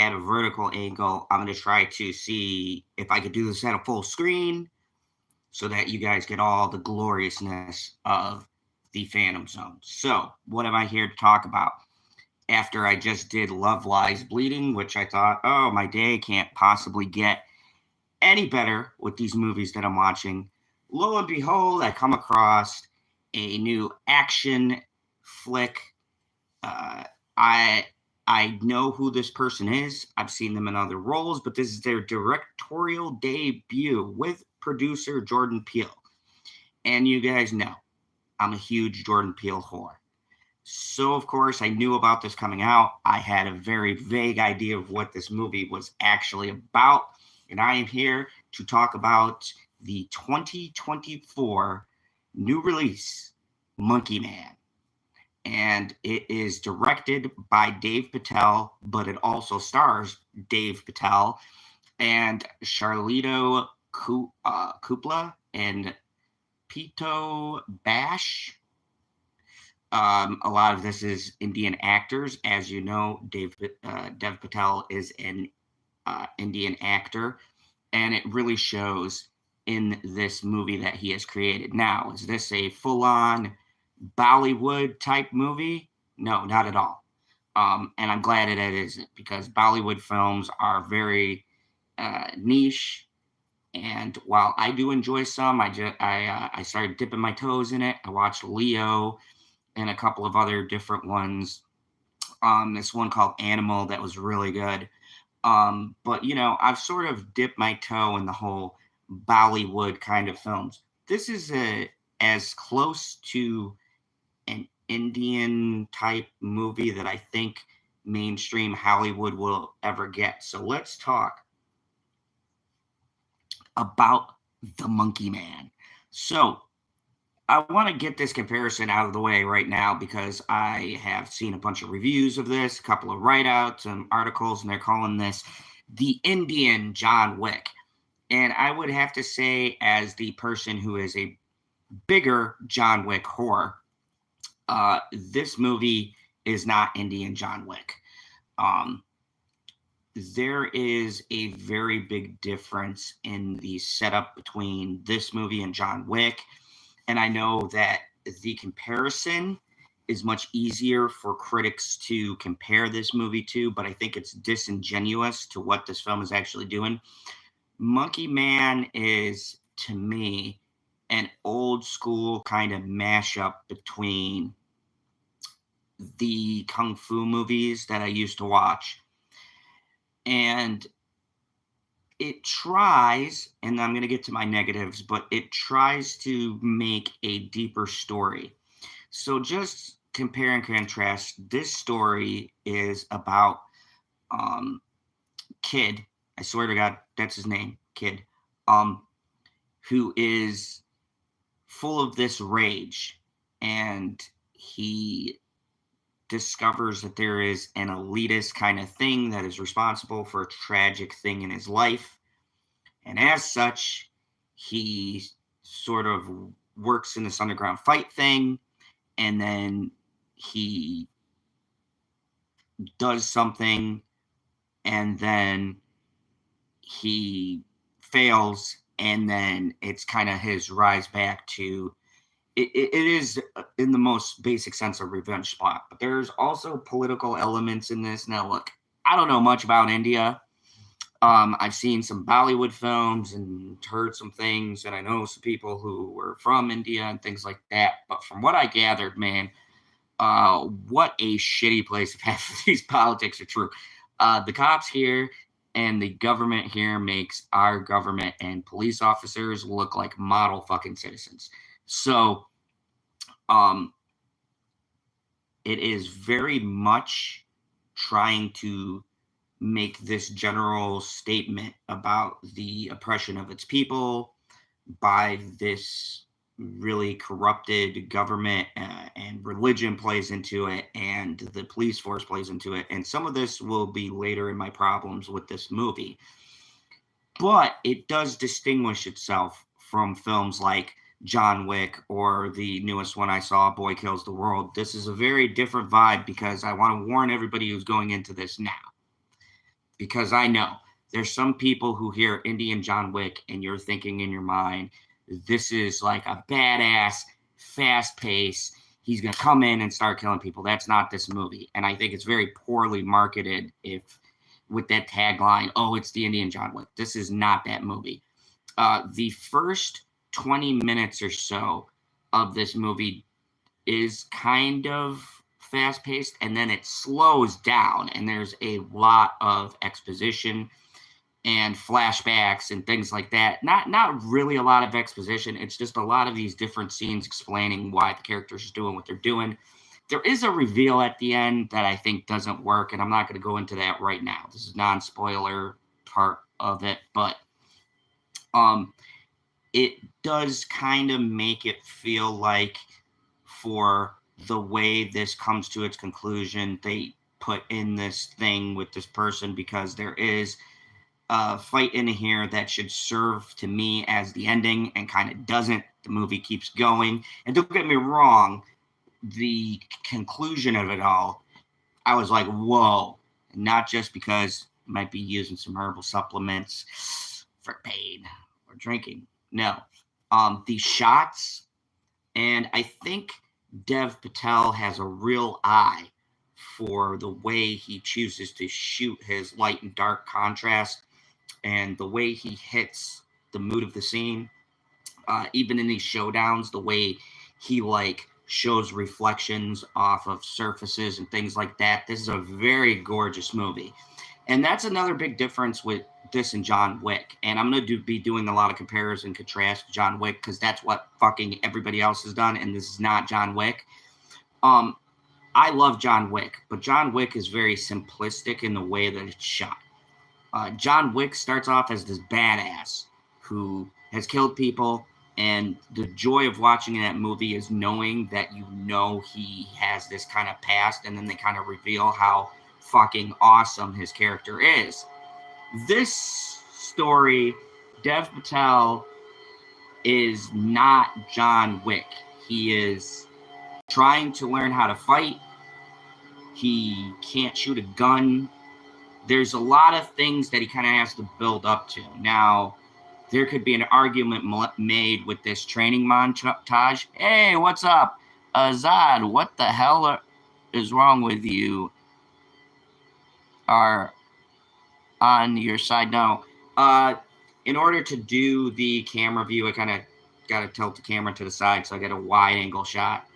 at a vertical angle. I'm going to try to see if I could do this at a full screen so that you guys get all the gloriousness of the Phantom Zone. So, what am I here to talk about? After I just did Love Lies Bleeding, which I thought, oh, my day can't possibly get any better with these movies that I'm watching. Lo and behold, I come across a new action flick. Uh, I I know who this person is. I've seen them in other roles, but this is their directorial debut with producer Jordan Peele. And you guys know I'm a huge Jordan Peele whore. So, of course, I knew about this coming out. I had a very vague idea of what this movie was actually about. And I am here to talk about the 2024 new release, Monkey Man. And it is directed by Dave Patel, but it also stars Dave Patel and Charlito Kupla and Pito Bash. A lot of this is Indian actors. As you know, Dev Patel is an Indian actor, and it really shows in this movie that he has created. Now, is this a full-on Bollywood type movie? No, not at all. And I'm glad it isn't, because Bollywood films are very niche. And while I do enjoy some, I started dipping my toes in it. I watched Leo and a couple of other different ones. This one called Animal that was really good. But I've sort of dipped my toe in the whole Bollywood kind of films. This is as close to an Indian type movie that I think mainstream Hollywood will ever get. So let's talk about The Monkey Man. So I want to get this comparison out of the way right now, because I have seen a bunch of reviews of this, a couple of write-outs and articles, and they're calling this the Indian John Wick. And I would have to say, as the person who is a bigger John Wick whore, this movie is not Indian John Wick. There is a very big difference in the setup between this movie and John Wick. And I know that the comparison is much easier for critics to compare this movie to, but I think it's disingenuous to what this film is actually doing. Monkey Man is, to me, an old school kind of mashup between the Kung Fu movies that I used to watch. And it tries, and I'm going to get to my negatives, but it tries to make a deeper story. So just compare and contrast. This story is about Kid. I swear to God, that's his name, Kid, who is full of this rage, and he discovers that there is an elitist kind of thing that is responsible for a tragic thing in his life. And as such, he sort of works in this underground fight thing, and then he does something, and then he fails, and then it's kind of his rise back to it is in the most basic sense a revenge plot, but there's also political elements in this. Now, look, I don't know much about India. I've seen some Bollywood films and heard some things, and I know some people who were from India and things like that. But from what I gathered, man, what a shitty place if half of these politics are true. The cops here and the government here makes our government and police officers look like model fucking citizens. So, it is very much trying to make this general statement about the oppression of its people by this really corrupted government, and religion plays into it, and the police force plays into it. And some of this will be later in my problems with this movie. But it does distinguish itself from films like John Wick or the newest one I saw, Boy Kills the World. This is a very different vibe, because I want to warn everybody who's going into this now. because I know there's some people who hear Indian John Wick and you're thinking in your mind, this is like a badass, fast pace. He's going to come in and start killing people. That's not this movie. And I think it's very poorly marketed if with that tagline, oh, it's the Indian John Wick. This is not that movie. The first 20 minutes or so of this movie is kind of fast paced, and then it slows down, and there's a lot of exposition and flashbacks and things like that. Not really a lot of exposition. It's just a lot of these different scenes explaining why the characters are doing what they're doing. There is a reveal at the end that I think doesn't work, and I'm not going to go into that right now. This is non-spoiler part of it, but it does kind of make it feel like for the way this comes to its conclusion, they put in this thing with this person because there is a fight in here that should serve to me as the ending and kind of doesn't. The movie keeps going. And don't get me wrong, the conclusion of it all, I was like, whoa. Not just because I might be using some herbal supplements for pain or drinking. No. The shots, and I think Dev Patel has a real eye for the way he chooses to shoot his light and dark contrast and the way he hits the mood of the scene. Even in these showdowns, the way he like shows reflections off of surfaces and things like that. This is a very gorgeous movie. And that's another big difference with this and John Wick. And I'm going to be doing a lot of comparison and contrast to John Wick because that's what fucking everybody else has done, and this is not John Wick. I love John Wick, but John Wick is very simplistic in the way that it's shot. John Wick starts off as this badass who has killed people, and the joy of watching that movie is knowing that you know he has this kind of past, and then they kind of reveal how fucking awesome his character is. This story, Dev Patel is not John Wick. He is trying to learn how to fight. He can't shoot a gun. There's a lot of things that he kind of has to build up to. Now, there could be an argument made with this training montage. Hey, what's up? Azad, what the hell is wrong with you? Are on your side? No. In order to do the camera view, I kind of got to tilt the camera to the side so I get a wide angle shot.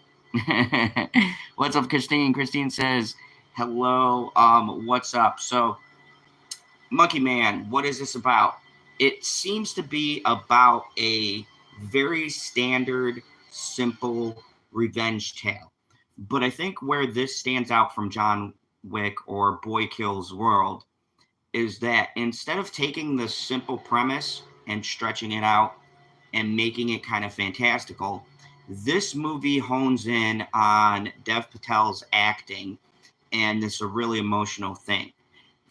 What's up, Christine? Christine says, hello. What's up? So, Monkey Man, what is this about? It seems to be about a very standard, simple revenge tale. But I think where this stands out from John Wick or Boy Kills World is that instead of taking the simple premise and stretching it out and making it kind of fantastical, this movie hones in on Dev Patel's acting, and it's a really emotional thing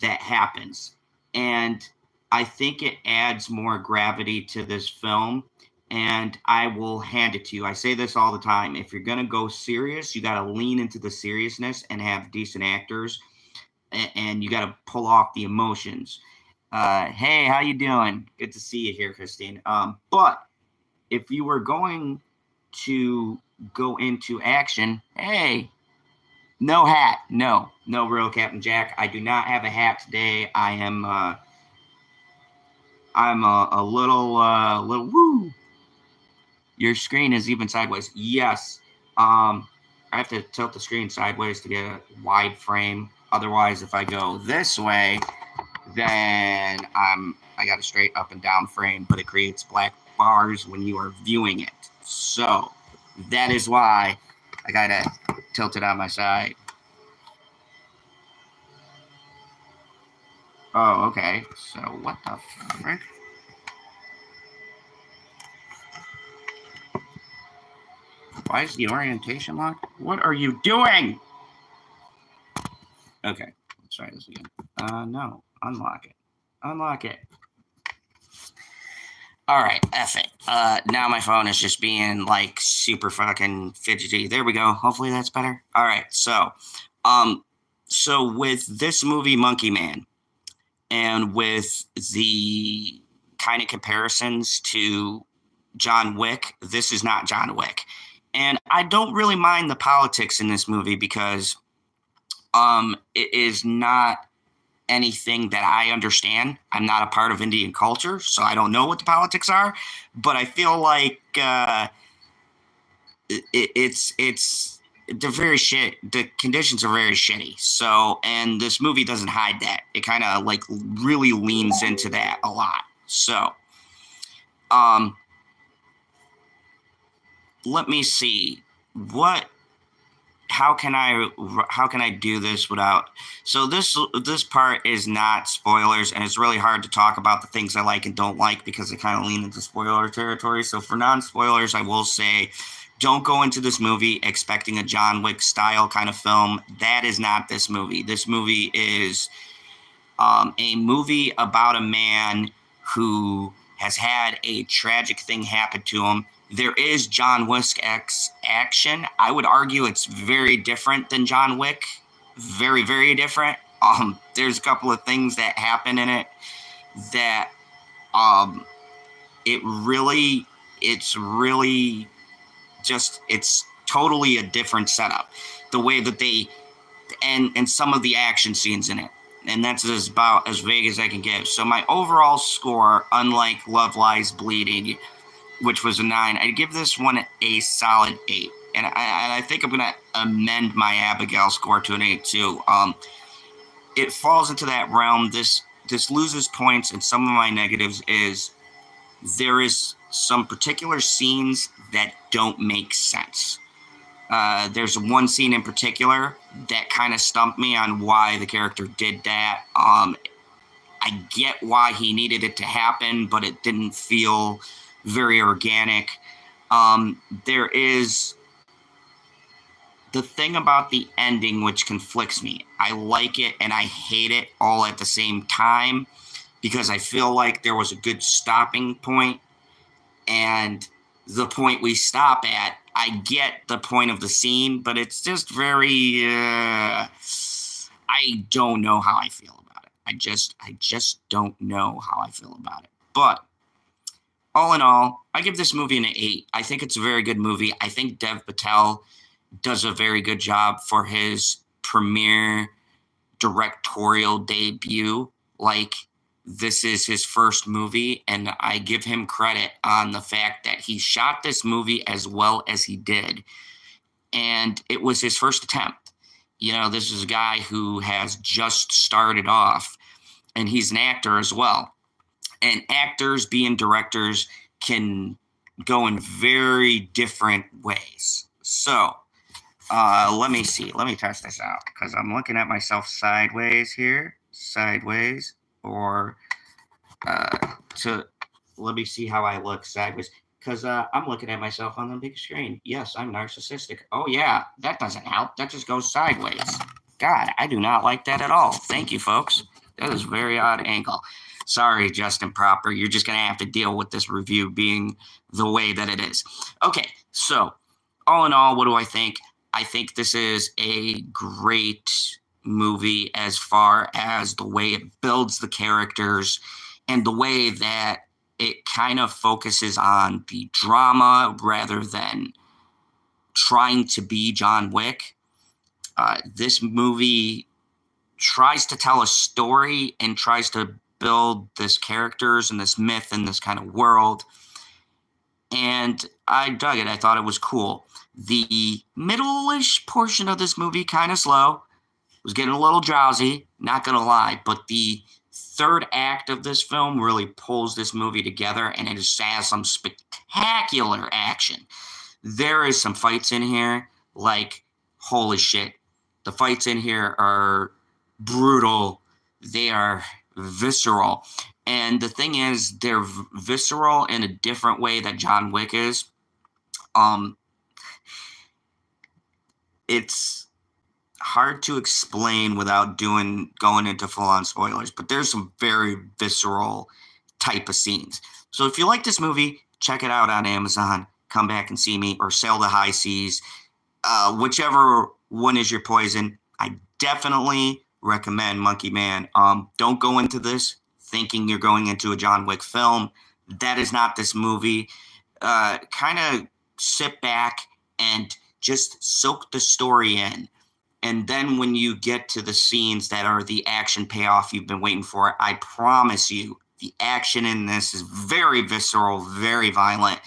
that happens. And I think it adds more gravity to this film, and I will hand it to you. I say this all the time. If you're going to go serious, you got to lean into the seriousness and have decent actors, and you got to pull off the emotions. Hey, how you doing? Good to see you here, Christine. But if you were going to go into action, hey, no hat. No real Captain Jack. I do not have a hat today. I'm a little woo. Your screen is even sideways. Yes. I have to tilt the screen sideways to get a wide frame. Otherwise, if I go this way, then I got a straight up and down frame, but it creates black bars when you are viewing it. So that is why I gotta tilt it on my side. Oh, okay. So what the frick? Why is the orientation locked? What are you doing? Okay, let's try this again. No, unlock it. Unlock it. All right, F it. Now my phone is just being like super fucking fidgety. There we go. Hopefully that's better. All right, so with this movie, Monkey Man, and with the kind of comparisons to John Wick, this is not John Wick. And I don't really mind the politics in this movie because it is not anything that I understand. I'm not a part of Indian culture, so I don't know what the politics are. But I feel like it's they're very shit. The conditions are very shitty. So, and this movie doesn't hide that. It kind of like really leans into that a lot. So, let me see how can I do this without, so this part is not spoilers, and it's really hard to talk about the things I like and don't like because they kind of lean into spoiler territory. So for non-spoilers, I will say don't go into this movie expecting a John Wick style kind of film. That is not this movie. This movie is a movie about a man who has had a tragic thing happen to him. There is John Wick action. I would argue it's very different than John Wick. Very, very different. There's a couple of things that happen in it that it's really just, it's totally a different setup. The way that they, and some of the action scenes in it. And that's about as vague as I can give. So my overall score, unlike Love Lies Bleeding, which was a 9, I'd give this one a solid 8. And I think I'm going to amend my Abigail score to an 8 too. It falls into that realm. This loses points, and some of my negatives is there is some particular scenes that don't make sense. There's one scene in particular that kind of stumped me on why the character did that. I get why he needed it to happen, but it didn't feel very organic. There is the thing about the ending which conflicts me. I like it and I hate it all at the same time because I feel like there was a good stopping point, and the point we stop at, I get the point of the scene, but it's just very I don't know how I feel about it. I just don't know how I feel about it. But all in all, I give this movie an 8. I think it's a very good movie. I think Dev Patel does a very good job for his premiere directorial debut. Like, this is his first movie, and I give him credit on the fact that he shot this movie as well as he did. And it was his first attempt. You know, this is a guy who has just started off, and he's an actor as well. And actors being directors can go in very different ways. So, let me see. Let me test this out because I'm looking at myself sideways here. Sideways. Or let me see how I look sideways. Because I'm looking at myself on the big screen. Yes, I'm narcissistic. Oh, yeah, that doesn't help. That just goes sideways. God, I do not like that at all. Thank you, folks. That is a very odd angle. Sorry, Justin Proper. You're just going to have to deal with this review being the way that it is. Okay, so all in all, what do I think? I think this is a great movie as far as the way it builds the characters and the way that it kind of focuses on the drama rather than trying to be John Wick. This movie tries to tell a story and tries to build this characters and this myth and this kind of world. And I dug it. I thought it was cool. The middle-ish portion of this movie, kind of slow. Was getting a little drowsy, not going to lie. But the third act of this film really pulls this movie together, and it just has some spectacular action. There is some fights in here, like, holy shit. The fights in here are brutal. They are visceral. And the thing is, they're visceral in a different way that John Wick is. It's hard to explain without going into full-on spoilers, but there's some very visceral type of scenes. So if you like this movie, check it out on Amazon. Come back and see me, or Sail the High Seas. Whichever one is your poison. I definitely recommend Monkey Man. Don't go into this thinking you're going into a John Wick film. That is not this movie. Kind of sit back and just soak the story in. And then when you get to the scenes that are the action payoff you've been waiting for, I promise you, the action in this is very visceral, very violent.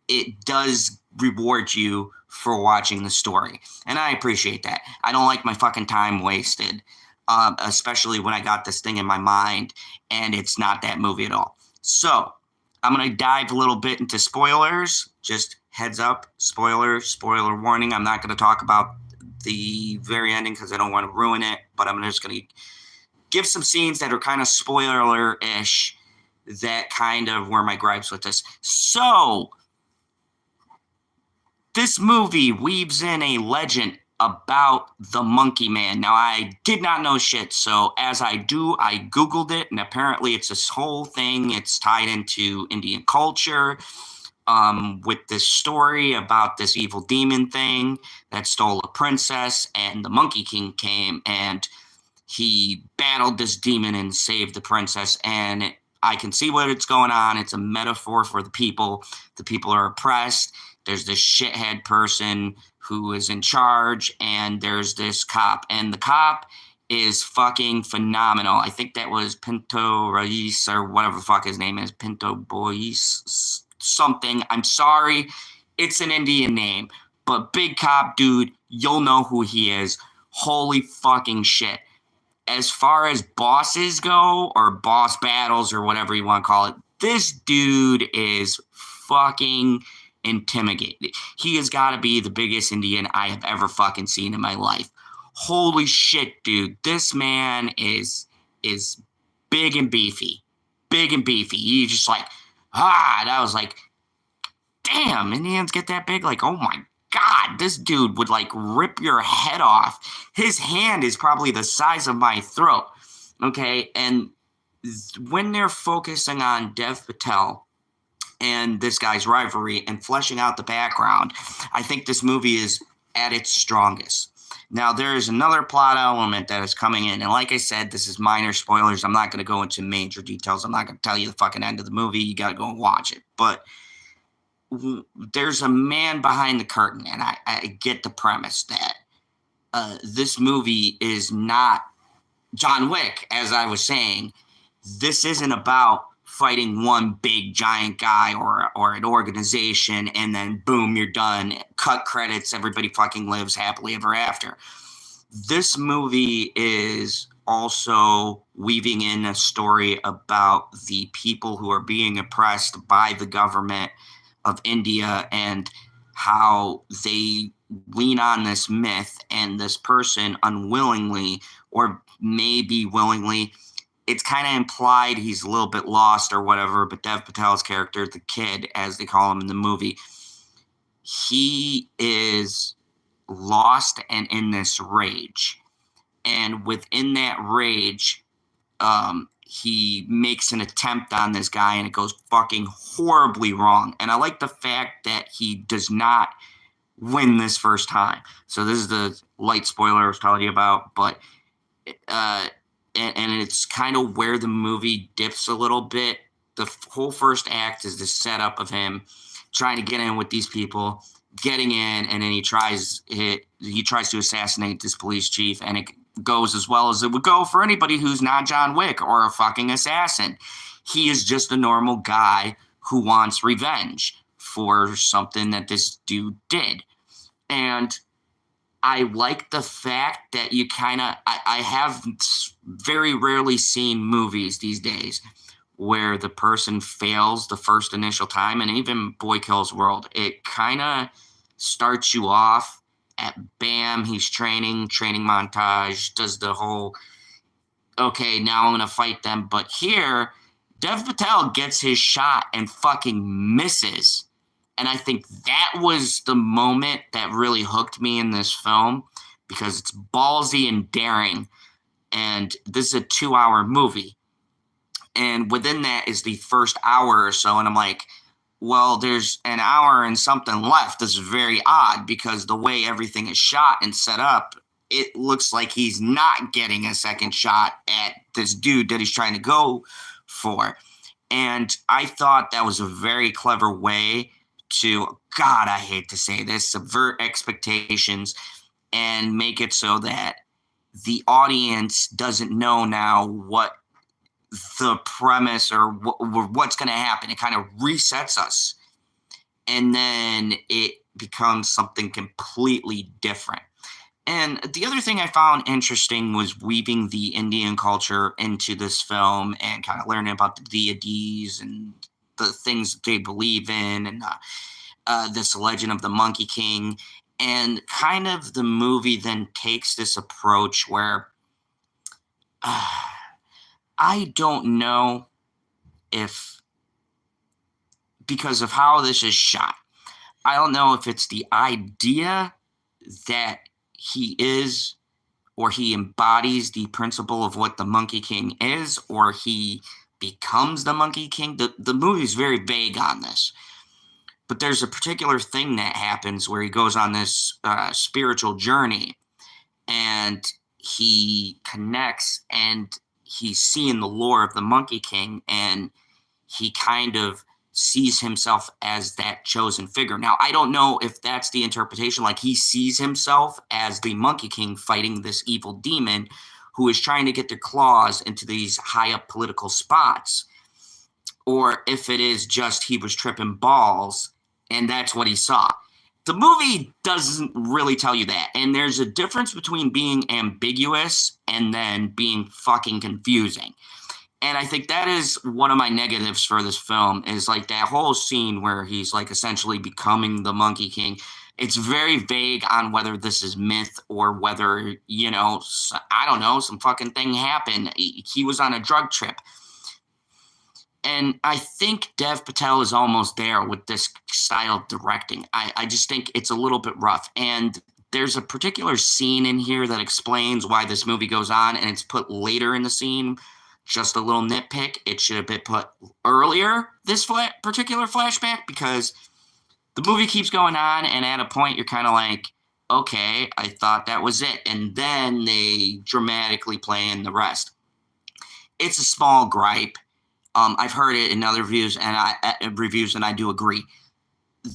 It does reward you for watching the story. And I appreciate that. I don't like my fucking time wasted, especially when I got this thing in my mind and it's not that movie at all. So I'm going to dive a little bit into spoilers. Just heads up, spoiler warning. I'm not going to talk about the very ending because I don't want to ruin it, but I'm just going to give some scenes that are kind of spoiler-ish that kind of were my gripes with this. So this movie weaves in a legend about the Monkey Man. Now, I did not know shit, so as I do, I Googled it, and apparently it's this whole thing. It's tied into Indian culture, with this story about this evil demon thing that stole a princess, and the Monkey King came, and he battled this demon and saved the princess, and I can see what it's going on. It's a metaphor for the people. The people are oppressed. There's this shithead person who is in charge, and there's this cop, and the cop is fucking phenomenal. I think that was Pinto Reis or whatever the fuck his name is. Pinto Bois something. I'm sorry. It's an Indian name. But big cop dude, you'll know who he is. Holy fucking shit. As far as bosses go, or boss battles, or whatever you want to call it, this dude is fucking intimidating. He has got to be the biggest Indian I have ever fucking seen in my life. Holy shit, dude. This man is big and beefy. Big and beefy. He's just like, and I was like, damn, Indians get that big? Like, oh my God, this dude would like rip your head off. His hand is probably the size of my throat. Okay, and when they're focusing on Dev Patel and this guy's rivalry and fleshing out the background, I think this movie is at its strongest. Now, there is another plot element that is coming in. And like I said, this is minor spoilers. I'm not going to go into major details. I'm not going to tell you the fucking end of the movie. You got to go and watch it. But there's a man behind the curtain. And I get the premise that this movie is not John Wick, as I was saying. This isn't about fighting one big giant guy or an organization and then boom, you're done. Cut credits, everybody fucking lives happily ever after. This movie is also weaving in a story about the people who are being oppressed by the government of India and how they lean on this myth, and this person unwillingly or maybe willingly, it's kind of implied he's a little bit lost or whatever, but Dev Patel's character, the kid, as they call him in the movie, he is lost and in this rage. And within that rage, he makes an attempt on this guy, and it goes fucking horribly wrong. And I like the fact that he does not win this first time. So this is the light spoiler I was telling you about, but and it's kind of where the movie dips a little bit. The whole first act is the setup of him trying to get in with these people, getting in, and then he tries to assassinate this police chief, and it goes as well as it would go for anybody who's not John Wick or a fucking assassin. He is just a normal guy who wants revenge for something that this dude did. And I like the fact that you kind of, I have very rarely seen movies these days where the person fails the first initial time, and even Boy Kills World, it kind of starts you off at bam, he's training montage, does the whole, okay, now I'm going to fight them. But here, Dev Patel gets his shot and fucking misses. And I think that was the moment that really hooked me in this film, because it's ballsy and daring. And this is a 2-hour movie. And within that is the first hour or so. And I'm like, well, there's an hour and something left. This is very odd, because the way everything is shot and set up, it looks like he's not getting a second shot at this dude that he's trying to go for. And I thought that was a very clever way to, God, I hate to say this, subvert expectations and make it so that the audience doesn't know now what the premise or what's going to happen. It kind of resets us. And then it becomes something completely different. And the other thing I found interesting was weaving the Indian culture into this film and kind of learning about the deities and the things that they believe in, and this legend of the Monkey King. And kind of the movie then takes this approach where I don't know if, because of how this is shot, I don't know if it's the idea that he is, or he embodies the principle of what the Monkey King is, or he becomes the Monkey King. The movie's very vague on this. But there's a particular thing that happens where he goes on this spiritual journey, and he connects, and he's seeing the lore of the Monkey King, and he kind of sees himself as that chosen figure. Now, I don't know if that's the interpretation, like he sees himself as the Monkey King fighting this evil demon who is trying to get their claws into these high up political spots, or if it is just he was tripping balls and that's what he saw. The movie doesn't really tell you that, and there's a difference between being ambiguous and then being fucking confusing. And I think that is one of my negatives for this film, is like that whole scene where he's like essentially becoming the Monkey King. It's very vague on whether this is myth or whether, you know, I don't know, some fucking thing happened. He was on a drug trip. And I think Dev Patel is almost there with this style of directing. I just think it's a little bit rough. And there's a particular scene in here that explains why this movie goes on, and it's put later in the scene. Just a little nitpick. It should have been put earlier, this particular flashback, because the movie keeps going on, and at a point you're kind of like, okay, I thought that was it. And then they dramatically play in the rest. It's a small gripe. I've heard it in other reviews, and I do agree.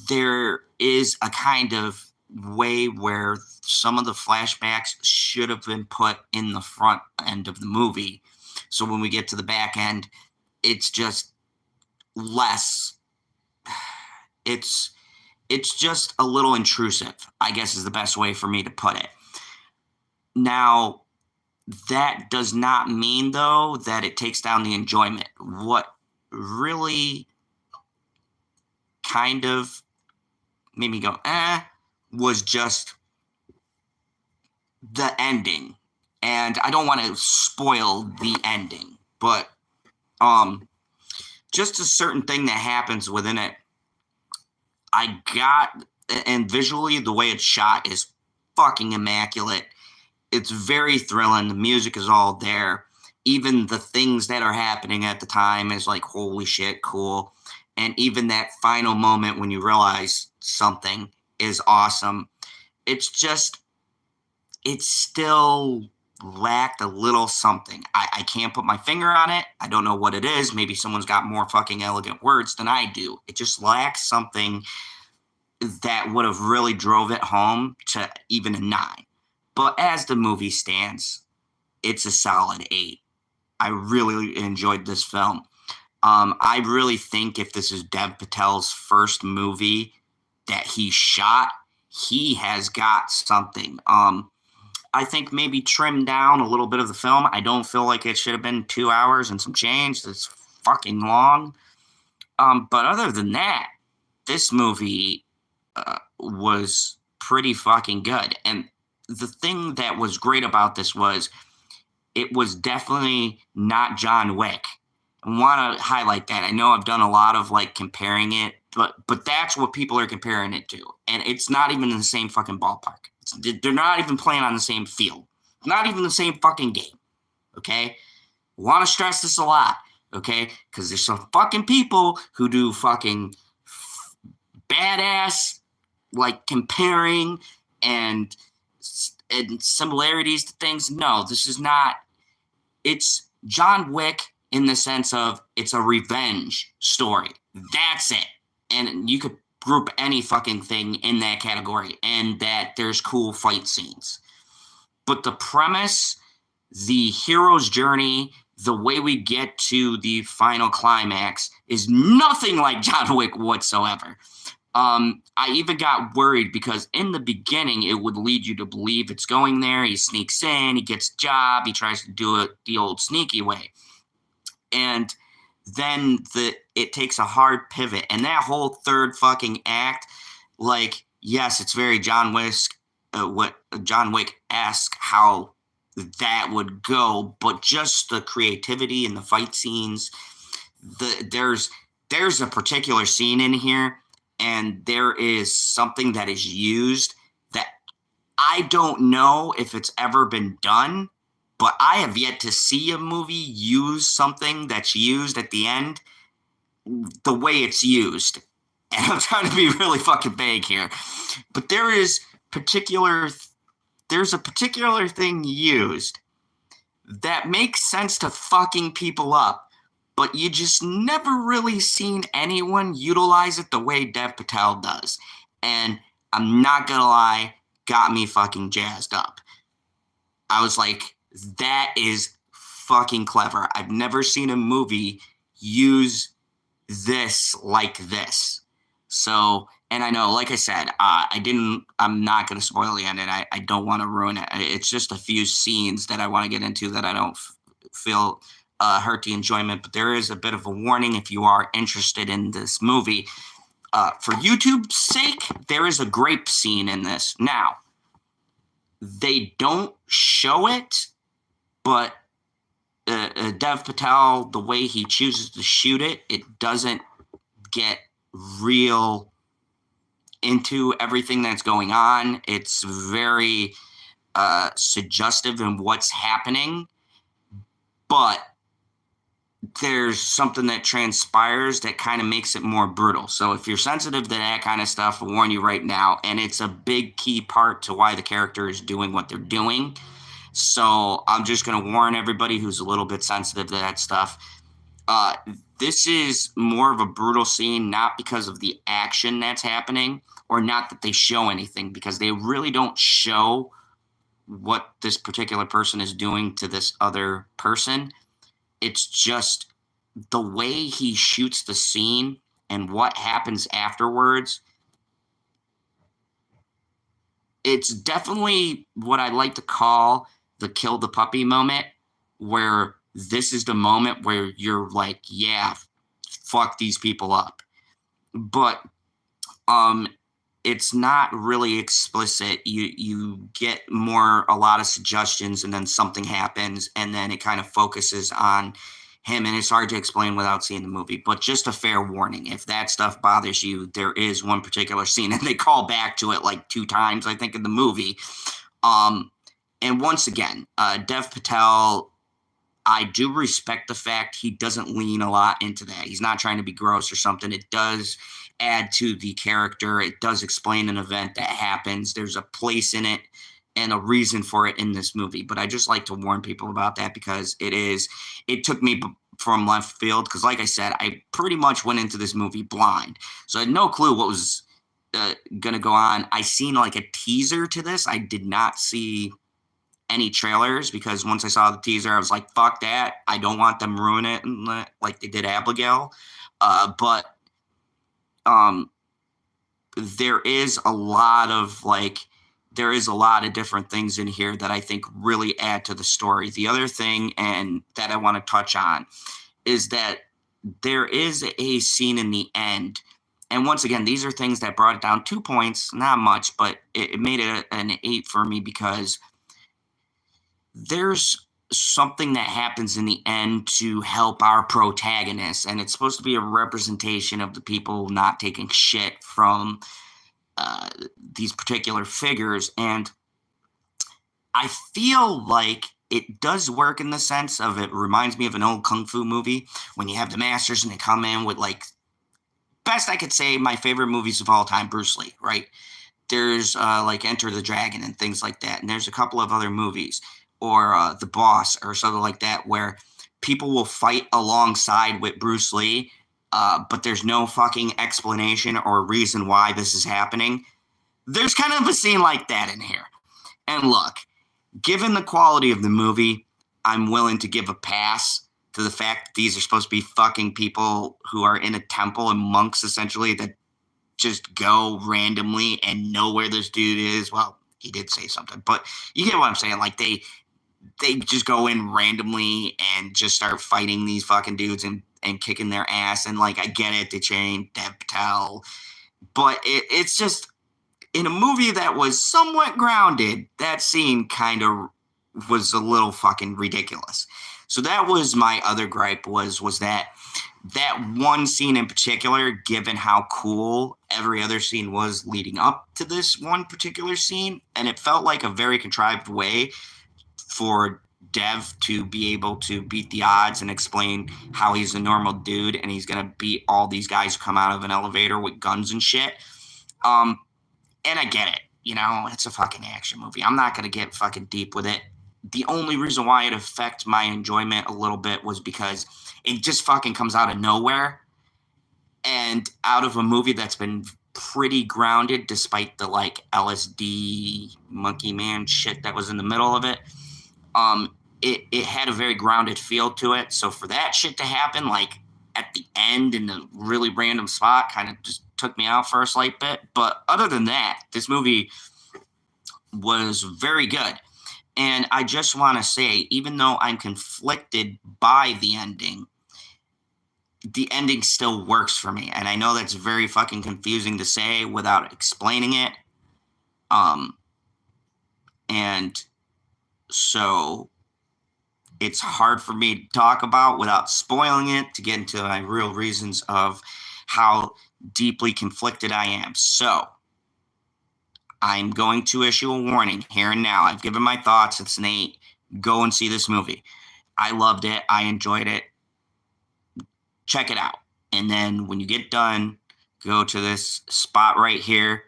There is a kind of way where some of the flashbacks should have been put in the front end of the movie. So when we get to the back end, it's just less. It's just a little intrusive, I guess is the best way for me to put it. Now, that does not mean, though, that it takes down the enjoyment. What really kind of made me go, was just the ending. And I don't want to spoil the ending, but just a certain thing that happens within it, I got, and visually the way it's shot is fucking immaculate. It's very thrilling. The music is all there. Even the things that are happening at the time is like, holy shit, cool. And even that final moment when you realize something is awesome. It's just, it's still lacked a little something. I can't put my finger on it. I don't know what it is. Maybe someone's got more fucking elegant words than I do. It just lacks something that would have really drove it home to even a 9. But as the movie stands, it's a solid 8. I really enjoyed this film. I really think if this is Dev Patel's first movie that he shot, he has got something. I think maybe trim down a little bit of the film. I don't feel like it should have been 2 hours and some change. It's fucking long. But other than that, this movie was pretty fucking good. And the thing that was great about this was it was definitely not John Wick. I want to highlight that. I know I've done a lot of like comparing it, but that's what people are comparing it to. And it's not even in the same fucking ballpark. They're not even playing on the same field. Not even the same fucking game. Okay? Want to stress this a lot. Okay? Because there's some fucking people who do fucking badass, like comparing and and similarities to things. No, this is not. It's John Wick in the sense of it's a revenge story. That's it. And you could group any fucking thing in that category, and that there's cool fight scenes. But the premise, the hero's journey, the way we get to the final climax is nothing like John Wick whatsoever. I even got worried because in the beginning, it would lead you to believe it's going there. He sneaks in, he gets a job, he tries to do it the old sneaky way. And then it takes a hard pivot. And that whole third fucking act, like, yes, it's very John Wick-esque how that would go, but just the creativity and the fight scenes, there's a particular scene in here, and there is something that is used that I don't know if it's ever been done, but I have yet to see a movie use something that's used at the end the way it's used. And I'm trying to be really fucking vague here, but there's a particular thing used that makes sense to fucking people up, but you just never really seen anyone utilize it the way Dev Patel does. And I'm not gonna lie, got me fucking jazzed up. I was like, that is fucking clever. I've never seen a movie use this like this. So, and I know, like I said, I'm not going to spoil the end, and I don't want to ruin it. It's just a few scenes that I want to get into that I don't feel hurt the enjoyment, but there is a bit of a warning if you are interested in this movie. For YouTube's sake, there is a grape scene in this. Now, they don't show it, but Dev Patel, the way he chooses to shoot it, it doesn't get real into everything that's going on. It's very suggestive in what's happening, but there's something that transpires that kind of makes it more brutal. So if you're sensitive to that kind of stuff, I'll warn you right now, and it's a big key part to why the character is doing what they're doing. So I'm just going to warn everybody who's a little bit sensitive to that stuff. This is more of a brutal scene, not because of the action that's happening, or not that they show anything, because they really don't show what this particular person is doing to this other person. It's just the way he shoots the scene and what happens afterwards. It's definitely what I like to call the kill the puppy moment, where this is the moment where you're like, yeah, fuck these people up. But it's not really explicit. You get a lot of suggestions, and then something happens, and then it kind of focuses on him, and it's hard to explain without seeing the movie. But just a fair warning, if that stuff bothers you, there is one particular scene, and they call back to it like 2 times, I think, in the movie. And once again, Dev Patel, I do respect the fact he doesn't lean a lot into that. He's not trying to be gross or something. It does add to the character. It does explain an event that happens. There's a place in it and a reason for it in this movie. But I just like to warn people about that, because it took me from left field. Because like I said, I pretty much went into this movie blind. So I had no clue what was going to go on. I seen like a teaser to this. I did not see any trailers, because once I saw the teaser, I was like, fuck that. I don't want them ruin it like they did Abigail. But there is a lot of different things in here that I think really add to the story. The other thing, and that I want to touch on, is that there is a scene in the end. And once again, these are things that brought it down 2 points, not much, but it made it an 8 for me, because there's something that happens in the end to help our protagonist, and it's supposed to be a representation of the people not taking shit from these particular figures. And I feel like it does work in the sense of, it reminds me of an old kung fu movie when you have the masters and they come in with, like, best I could say, my favorite movies of all time, Bruce Lee, right? there's like Enter the Dragon and things like that. And there's a couple of other movies, or The Boss or something like that, where people will fight alongside with Bruce Lee, but there's no fucking explanation or reason why this is happening. There's kind of a scene like that in here. And look, given the quality of the movie, I'm willing to give a pass to the fact that these are supposed to be fucking people who are in a temple and monks, essentially, that just go randomly and know where this dude is. Well, he did say something, but you get what I'm saying. Like, they just go in randomly and just start fighting these fucking dudes and kicking their ass. And, like, I get it, they chained Dev Patel, but it's just, in a movie that was somewhat grounded, that scene kind of was a little fucking ridiculous. So that was my other gripe, was that one scene in particular, given how cool every other scene was leading up to this one particular scene, and it felt like a very contrived way for Dev to be able to beat the odds and explain how he's a normal dude and he's gonna beat all these guys who come out of an elevator with guns and shit. And I get it, it's a fucking action movie. I'm not gonna get fucking deep with it. The only reason why it affected my enjoyment a little bit was because it just fucking comes out of nowhere, and out of a movie that's been pretty grounded despite the like LSD monkey man shit that was in the middle of it. It had a very grounded feel to it. So for that shit to happen, like at the end in a really random spot, kind of just took me out for a slight bit. But other than that, this movie was very good. And I just want to say, even though I'm conflicted by the ending still works for me. And I know that's very fucking confusing to say without explaining it. And so it's hard for me to talk about without spoiling it, to get into my real reasons of how deeply conflicted I am. So I'm going to issue a warning here and now. I've given my thoughts. It's an 8. Go and see this movie. I loved it. I enjoyed it. Check it out. And then when you get done, go to this spot right here,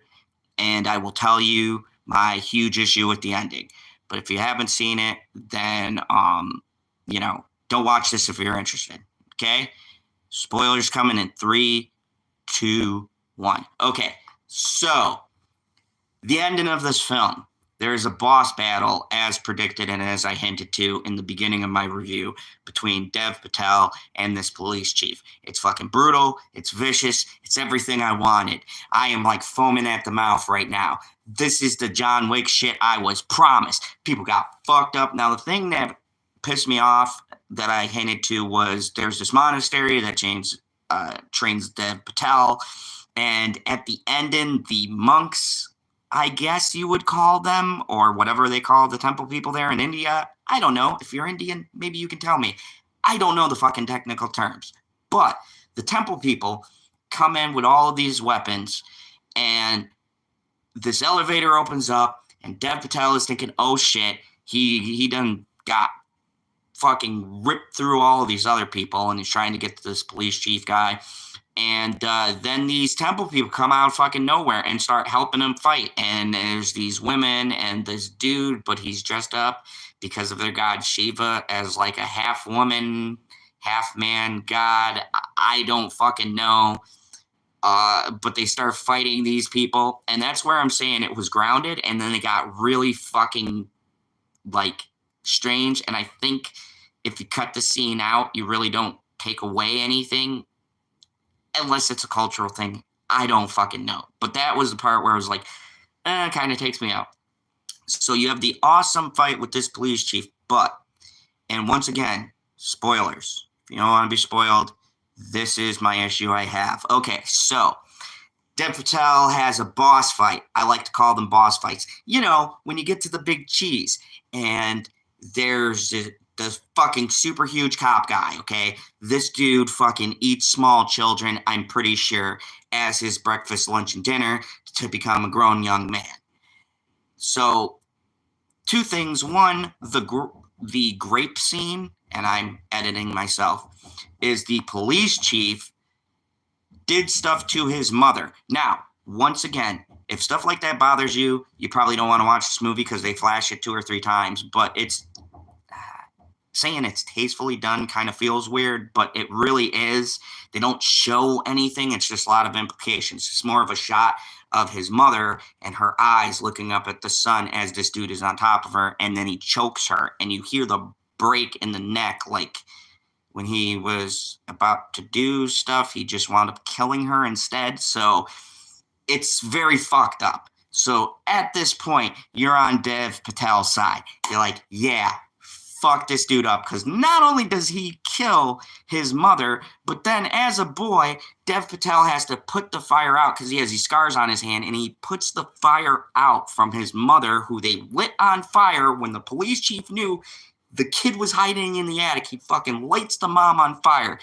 and I will tell you my huge issue with the ending. But if you haven't seen it, then, don't watch this if you're interested. Okay? Spoilers coming in 3, 2, 1. Okay. So, the ending of this film. There is a boss battle, as predicted and as I hinted to in the beginning of my review, between Dev Patel and this police chief. It's fucking brutal. It's vicious. It's everything I wanted. I am like foaming at the mouth right now. This is the John Wick shit I was promised. People got fucked up. Now, the thing that pissed me off that I hinted to was there's this monastery that trains Dev Patel. And at the ending, the monks, I guess you would call them, or whatever they call the temple people there in India. I don't know. If you're Indian, maybe you can tell me. I don't know the fucking technical terms. But the temple people come in with all of these weapons, and this elevator opens up, and Dev Patel is thinking, oh shit, he done got fucking ripped through all of these other people, and he's trying to get to this police chief guy. And then these temple people come out of fucking nowhere and start helping him fight. And there's these women and this dude, but he's dressed up because of their god Shiva as like a half woman, half man god. I don't fucking know. But they start fighting these people. And that's where I'm saying it was grounded. And then it got really fucking like strange. And I think if you cut the scene out, you really don't take away anything. Unless it's a cultural thing. I don't fucking know. But that was the part where I was like, kind of takes me out. So you have the awesome fight with this police chief. And once again, spoilers. If you don't want to be spoiled, this is my issue I have. Okay, so Dev Patel has a boss fight. I like to call them boss fights. When you get to the big cheese and there's the fucking super huge cop guy, okay? This dude fucking eats small children, I'm pretty sure, as his breakfast, lunch, and dinner to become a grown young man. So, 2 things. One, the grape scene, and I'm editing myself, is the police chief did stuff to his mother. Now, once again, if stuff like that bothers you, you probably don't want to watch this movie because they flash it 2 or 3 times. But it's saying it's tastefully done kind of feels weird, but it really is. They don't show anything. It's just a lot of implications. It's more of a shot of his mother and her eyes looking up at the sun as this dude is on top of her, and then he chokes her, and you hear the break in the neck, like when he was about to do stuff, he just wound up killing her instead. So it's very fucked up. So at this point, you're on Dev Patel's side. You're like, yeah, fuck this dude up, because not only does he kill his mother, but then as a boy, Dev Patel has to put the fire out because he has these scars on his hand, and he puts the fire out from his mother, who they lit on fire when the police chief knew the kid was hiding in the attic. He fucking lights the mom on fire.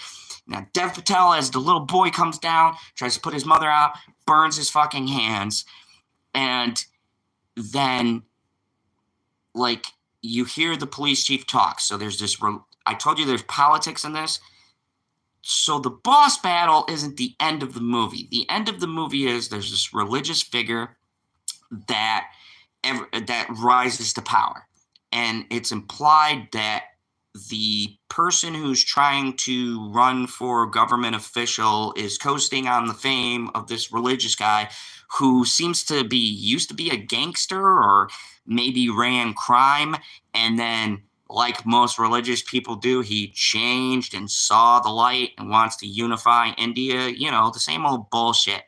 Now, Dev Patel, as the little boy comes down, tries to put his mother out, burns his fucking hands, and then, like, you hear the police chief talk. So there's this, I told you there's politics in this. So the boss battle isn't the end of the movie. The end of the movie is there's this religious figure that rises to power. And it's implied that the person who's trying to run for government official is coasting on the fame of this religious guy who used to be a gangster or maybe ran crime. And then, like most religious people do, he changed and saw the light and wants to unify India. You know, the same old bullshit.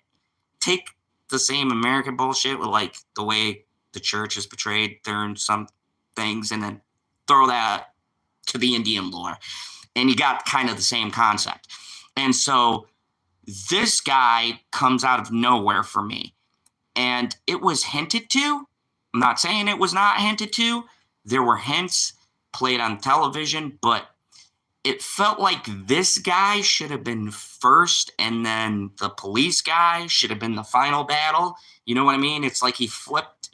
Take the same American bullshit with, like, the way the church is portrayed during some things, and then throw that to the Indian lore, and you got kind of the same concept. And so this guy comes out of nowhere for me, and it was hinted to. I'm not saying it was not hinted to. There were hints played on television, but it felt like this guy should have been first, and then the police guy should have been the final battle. You know what I mean? It's like he flipped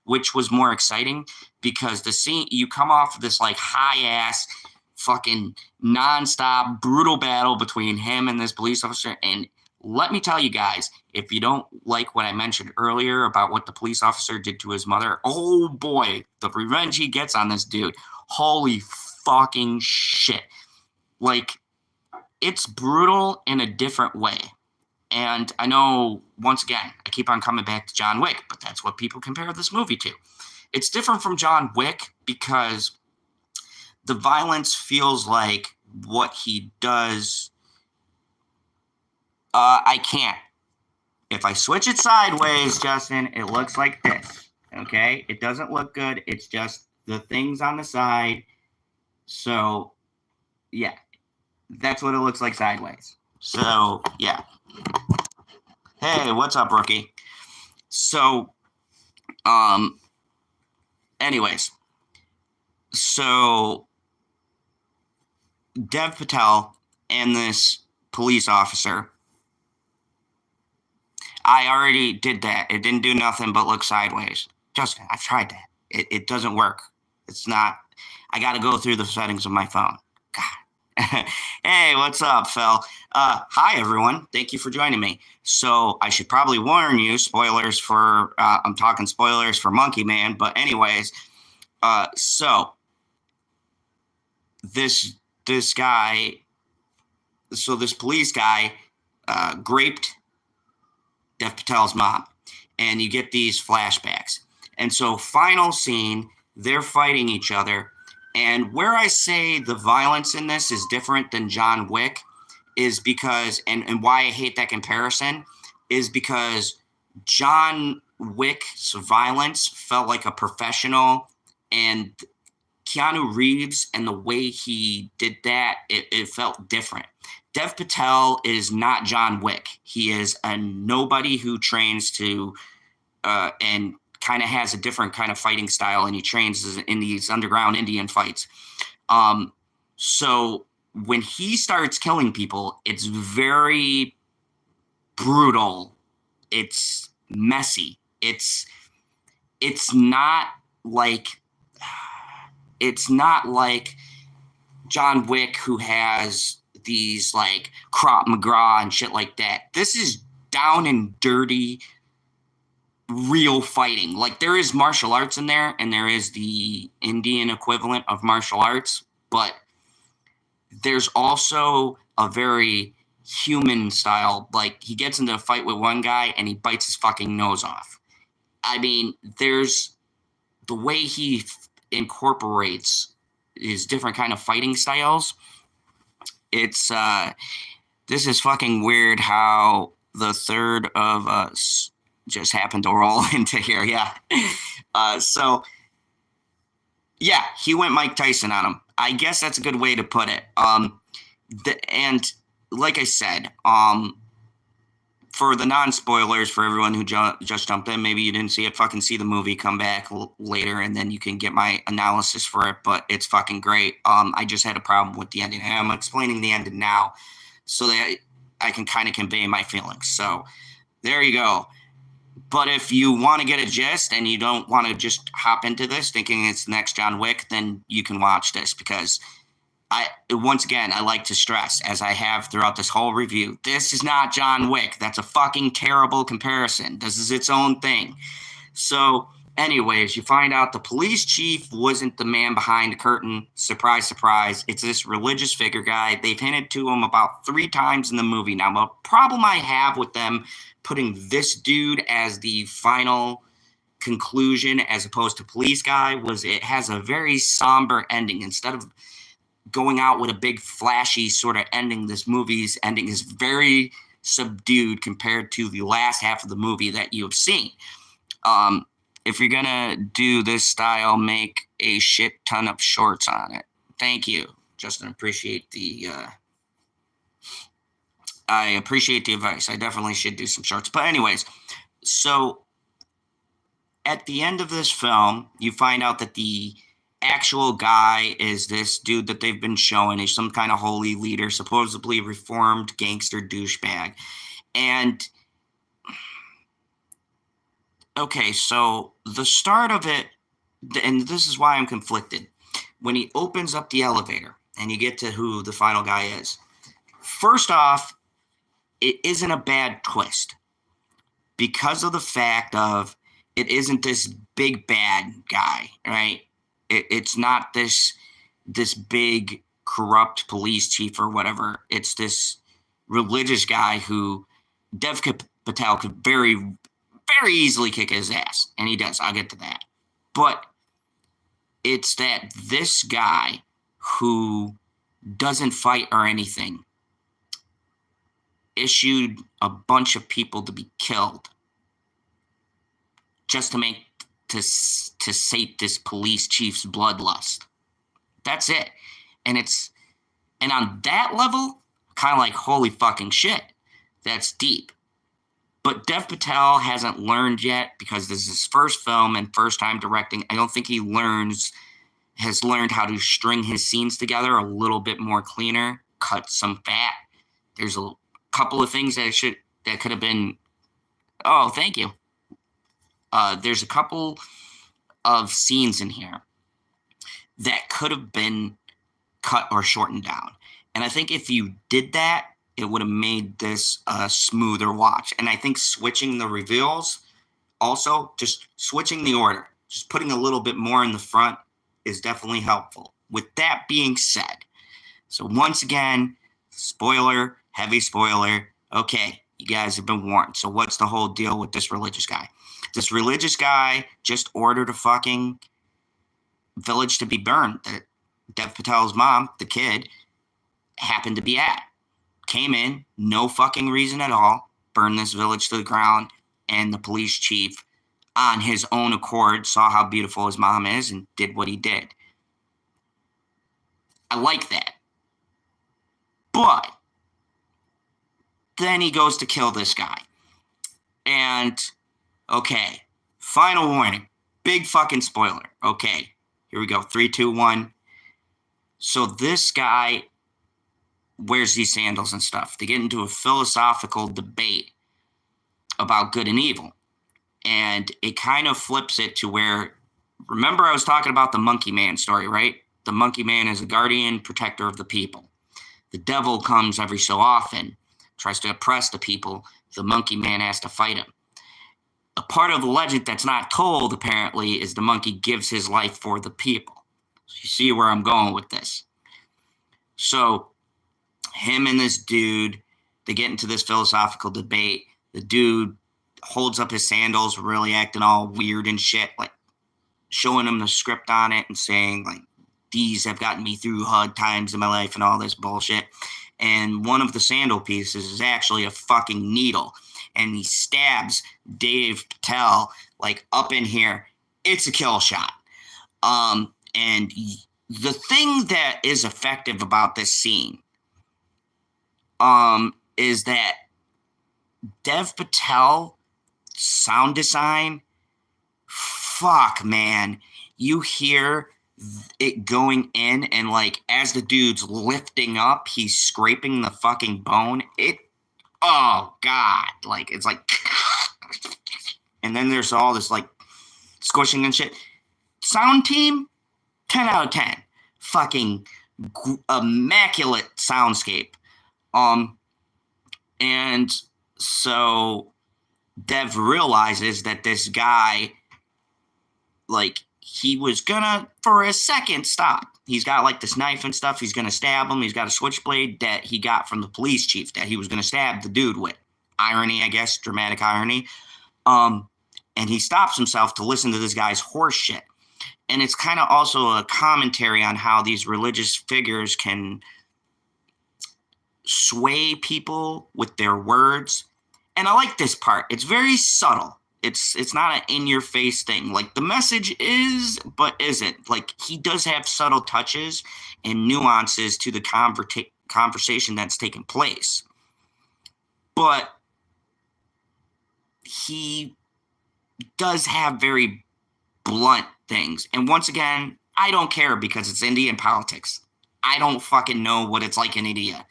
which was more exciting, because the scene, you come off of this like high ass fucking nonstop brutal battle between him and this police officer. And let me tell you guys, if you don't like what I mentioned earlier about what the police officer did to his mother, oh boy, the revenge he gets on this dude. Holy fucking shit. Like, it's brutal in a different way. And I know, once again, I keep on coming back to John Wick, but that's what people compare this movie to. It's different from John Wick because the violence feels like what he does. I can't. If I switch it sideways, Justin, it looks like this. Okay? It doesn't look good. It's just the things on the side. So, yeah. That's what it looks like sideways. So, yeah. Hey, what's up, rookie? So, anyways, so Dev Patel and this police officer, I already did that. It didn't do nothing but look sideways. Justin, I've tried that. It doesn't work. It's not, I got to go through the settings of my phone. God. Hey, what's up, Phil? Hi, everyone. Thank you for joining me. So I should probably warn you, spoilers for, I'm talking spoilers for Monkey Man, but anyways, so this guy, so this police guy raped Dev Patel's mom, and you get these flashbacks. And so final scene, they're fighting each other. And where I say the violence in this is different than John Wick is because, and why I hate that comparison, is because John Wick's violence felt like a professional, and Keanu Reeves and the way he did that, it felt different. Dev Patel is not John Wick. He is a nobody who trains to, and kind of has a different kind of fighting style, and he trains in these underground Indian fights. So when he starts killing people, it's very brutal. It's messy. It's not like John Wick, who has these like Krav Maga and shit like that. This is down and dirty real fighting. Like, there is martial arts in there, and there is the Indian equivalent of martial arts, but there's also a very human style. Like, he gets into a fight with one guy and he bites his fucking nose off. I mean, there's the way he incorporates his different kind of fighting styles. It's this is fucking weird how the third of us just happened to roll into here. Yeah. So yeah, he went Mike Tyson on him. I guess that's a good way to put it. And like I said, for the non-spoilers, for everyone who just jumped in, maybe you didn't see it, fucking see the movie, come back later, and then you can get my analysis for it, but it's fucking great. I just had a problem with the ending, and I'm explaining the ending now so that I can kind of convey my feelings. So there you go. But if you want to get a gist and you don't want to just hop into this thinking it's the next John Wick, then you can watch this, because once again, I like to stress, as I have throughout this whole review, this is not John Wick. That's a fucking terrible comparison. This is its own thing. So anyways, you find out the police chief wasn't the man behind the curtain. Surprise, surprise. It's this religious figure guy. They've hinted to him about 3 times in the movie. Now, the problem I have with them putting this dude as the final conclusion as opposed to police guy was it has a very somber ending. Instead of going out with a big flashy sort of ending, this movie's ending is very subdued compared to the last half of the movie that you have seen. If you're gonna do this style, make a shit ton of shorts on it. Thank you, Justin. I appreciate the advice. I definitely should do some shorts. But anyways, so at the end of this film, you find out that the actual guy is this dude that they've been showing. He's some kind of holy leader, supposedly reformed gangster douchebag. And okay, so the start of it, and this is why I'm conflicted, when he opens up the elevator and you get to who the final guy is. First off, it isn't a bad twist because of the fact of it isn't this big bad guy, right? It's not this big corrupt police chief or whatever. It's this religious guy who Dev Patel could very, very easily kick his ass, and he does. I'll get to that. But it's that this guy who doesn't fight or anything issued a bunch of people to be killed just to sate this police chief's bloodlust. That's it. And on that level, kind of like, holy fucking shit, that's deep. But Dev Patel hasn't learned yet, because this is his first film and first time directing. I don't think he has learned how to string his scenes together a little bit more cleaner, cut some fat. There's a couple of things that could have been, oh, thank you. There's a couple of scenes in here that could have been cut or shortened down. And I think if you did that, it would have made this a smoother watch. And I think switching the reveals, also just switching the order, just putting a little bit more in the front is definitely helpful. With that being said, so once again, spoiler, heavy spoiler. Okay, you guys have been warned. So what's the whole deal with this religious guy? This religious guy just ordered a fucking village to be burned that Dev Patel's mom, the kid, happened to be at. Came in, no fucking reason at all, burned this village to the ground, and the police chief, on his own accord, saw how beautiful his mom is and did what he did. I like that. But then he goes to kill this guy. And, okay, final warning. Big fucking spoiler. Okay, here we go. 3, 2, 1. So this guy wears these sandals and stuff. They get into a philosophical debate about good and evil. And it kind of flips it to where, remember I was talking about the Monkey Man story, right? The Monkey Man is a guardian protector of the people. The devil comes every so often, tries to oppress the people. The Monkey Man has to fight him. a part of the legend that's not told, apparently, is the monkey gives his life for the people. So you see where I'm going with this. So him and this dude, they get into this philosophical debate. The dude holds up his sandals, really acting all weird and shit, like showing him the script on it and saying, like, these have gotten me through hard times in my life and all this bullshit. And one of the sandal pieces is actually a fucking needle. And he stabs Dave Patel, like, up in here. It's a kill shot. And the thing that is effective about this scene is that Dev Patel sound design, fuck, man. You hear it going in, and like as the dude's lifting up, he's scraping the fucking bone. Oh god, like it's like, and then there's all this like squishing and shit. Sound team, 10 out of 10. Fucking immaculate soundscape. And so Dev realizes that this guy, like, he was gonna, for a second, stop. He's got, like, this knife and stuff. He's gonna stab him. He's got a switchblade that he got from the police chief that he was gonna stab the dude with. Irony, I guess, dramatic irony. And he stops himself to listen to this guy's horse shit. And it's kind of also a commentary on how these religious figures can sway people with their words. And I like this part. It's very subtle. It's not an in-your-face thing. Like, the message is, but isn't. Like, he does have subtle touches and nuances to the conversation that's taking place. But he does have very blunt things. And once again, I don't care because it's Indian politics. I don't fucking know what it's like in India.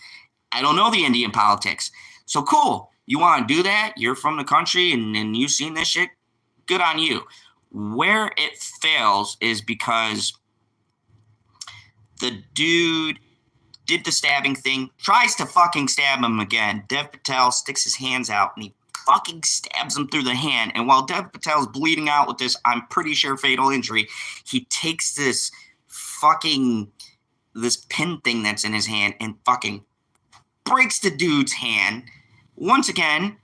I don't know the Indian politics. So cool. You want to do that? You're from the country and you've seen this shit? Good on you. Where it fails is because the dude did the stabbing thing, tries to fucking stab him again. Dev Patel sticks his hands out and he fucking stabs him through the hand. And while Dev Patel's bleeding out with this, I'm pretty sure, fatal injury, he takes this pin thing that's in his hand and fucking breaks the dude's hand. Once again,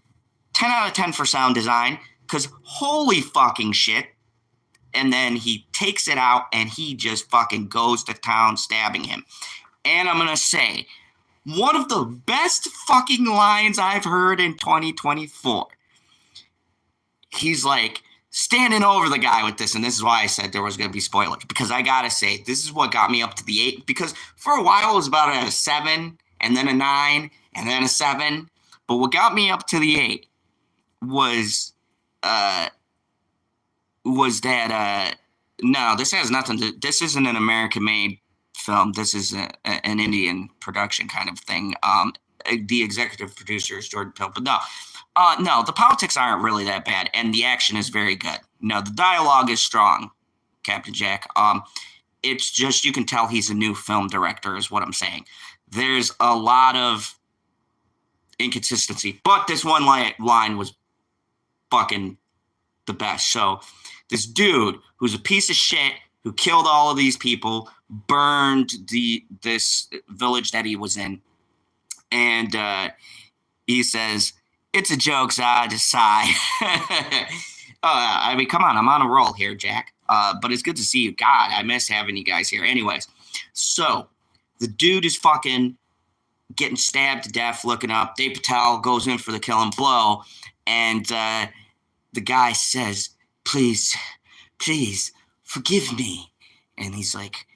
10 out of 10 for sound design, because holy fucking shit. And then he takes it out and he just fucking goes to town stabbing him. And I'm going to say, one of the best fucking lines I've heard in 2024. He's like standing over the guy with this, and this is why I said there was going to be spoilers, because I got to say, this is what got me up to the 8, because for a while it was about a 7, and then a 9, and then a 7. But what got me up to the 8 was that, no, this has nothing to, this isn't an American-made film. This is an Indian production kind of thing. The executive producer is Jordan Peele, but no, the politics aren't really that bad, and the action is very good. No, the dialogue is strong, Captain Jack. It's just, you can tell he's a new film director is what I'm saying. There's a lot of inconsistency, but this one line was fucking the best. So this dude who's a piece of shit, who killed all of these people, burned this village that he was in, and he says, "It's a joke, Zod, just sigh." I mean, come on, I'm on a roll here, Jack. But it's good to see you. God, I miss having you guys here. Anyways, so the dude is fucking getting stabbed to death, looking up. Dave Patel goes in for the killing blow, and the guy says, please, forgive me. And he's like,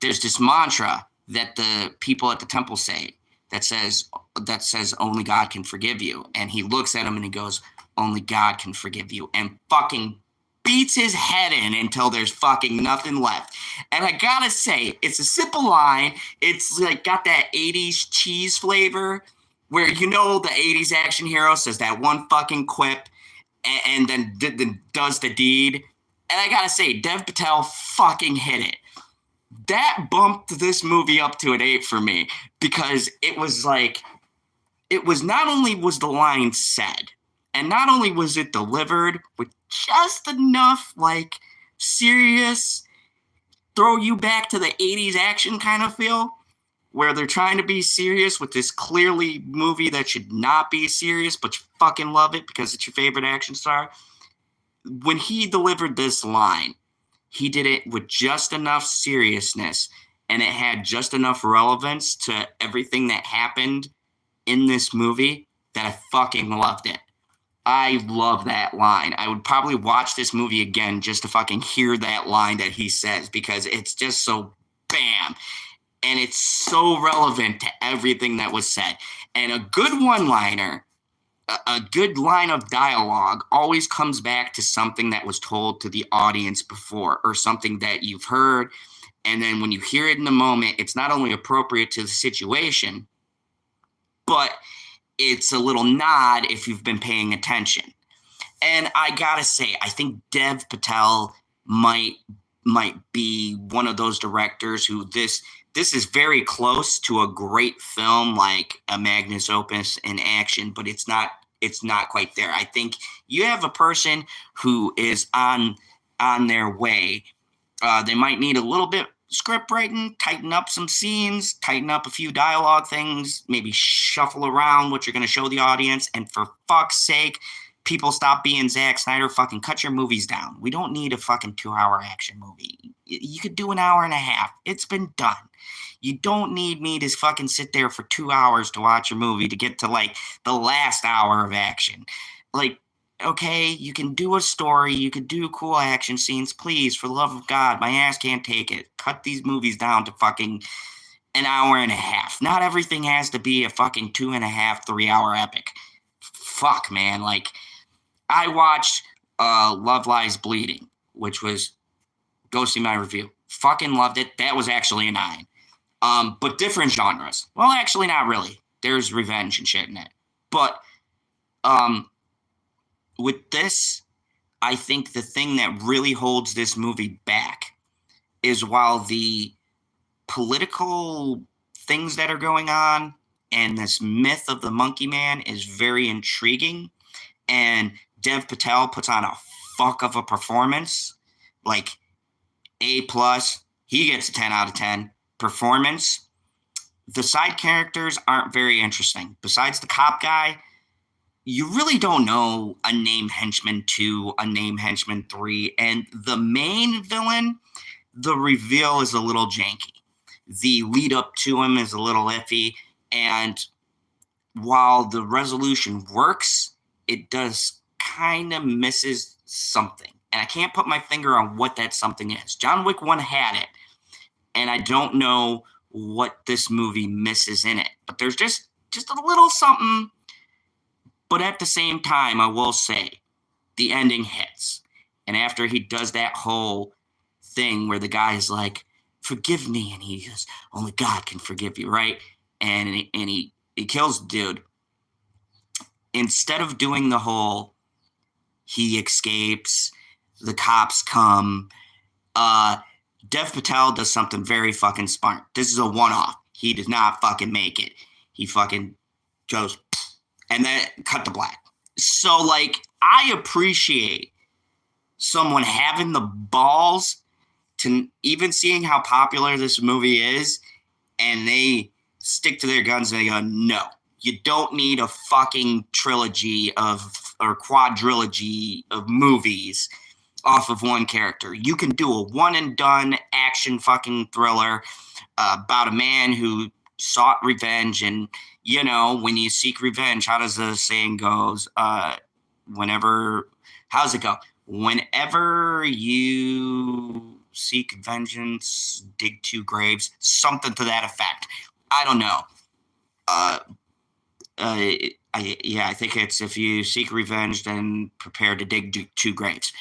there's this mantra that the people at the temple say that says only God can forgive you. And he looks at him and he goes, only God can forgive you, and fucking beats his head in until there's fucking nothing left. And I gotta say, it's a simple line. It's like got that 80s cheese flavor where, you know, the 80s action hero says that one fucking quip and then does the deed. And I gotta say, Dev Patel fucking hit it. That bumped this movie up to an 8 for me, because it was like, it was not only was the line said, And not only was it delivered with just enough, like, serious, throw you back to the 80s action kind of feel, where they're trying to be serious with this clearly movie that should not be serious, but you fucking love it because it's your favorite action star. When he delivered this line, he did it with just enough seriousness, and it had just enough relevance to everything that happened in this movie that I fucking loved it. I love that line. I would probably watch this movie again just to fucking hear that line that he says, because it's just so bam. And it's so relevant to everything that was said. And a good one-liner, a good line of dialogue always comes back to something that was told to the audience before, or something that you've heard. And then when you hear it in the moment, it's not only appropriate to the situation, but it's a little nod if you've been paying attention. And I gotta say, I think Dev Patel might be one of those directors who this is very close to a great film like a magnus opus in action, but it's not quite there. I think you have a person who is on their way. They might need a little bit script writing, tighten up some scenes, tighten up a few dialogue things, maybe shuffle around what you're going to show the audience. And for fuck's sake, people stop being Zack Snyder. Fucking cut your movies down. We don't need a fucking 2-hour action movie. You could do an hour and a half. It's been done. You don't need me to fucking sit there for 2 hours to watch a movie to get to like the last hour of action. Like, okay, you can do a story, you could do cool action scenes, please, for the love of God, my ass can't take it. Cut these movies down to fucking an hour and a half. Not everything has to be a fucking 2.5, 3-hour epic. Fuck, man. Like, I watched Love Lies Bleeding, which was, go see my review. Fucking loved it. That was actually a 9. But different genres. Well, actually, not really. There's revenge and shit in it. But, with this, I think the thing that really holds this movie back is while the political things that are going on and this myth of the Monkey Man is very intriguing, and Dev Patel puts on a fuck of a performance, like A+, he gets a 10 out of 10 performance. The side characters aren't very interesting. Besides the cop guy, you really don't know a named henchman 2, a named henchman 3, and the main villain, the reveal is a little janky. The lead up to him is a little iffy, and while the resolution works, it does kind of misses something. And I can't put my finger on what that something is. John Wick 1 had it, and I don't know what this movie misses in it. But there's just a little something. But at the same time, I will say, the ending hits. And after he does that whole thing where the guy's like, forgive me, and he goes, only God can forgive you, right? And he kills the dude. Instead of doing the whole, he escapes, the cops come, Dev Patel does something very fucking smart. This is a one-off. He does not fucking make it. He fucking goes, and then cut to black. So, like, I appreciate someone having the balls to even seeing how popular this movie is, and they stick to their guns and they go, no, you don't need a fucking trilogy or quadrilogy of movies off of one character. You can do a one and done action fucking thriller about a man who sought revenge. And, you know, when you seek revenge, how does the saying goes? How's it go? Whenever you seek vengeance, dig 2 graves, something to that effect. I don't know. I think it's if you seek revenge, then prepare to dig 2 graves.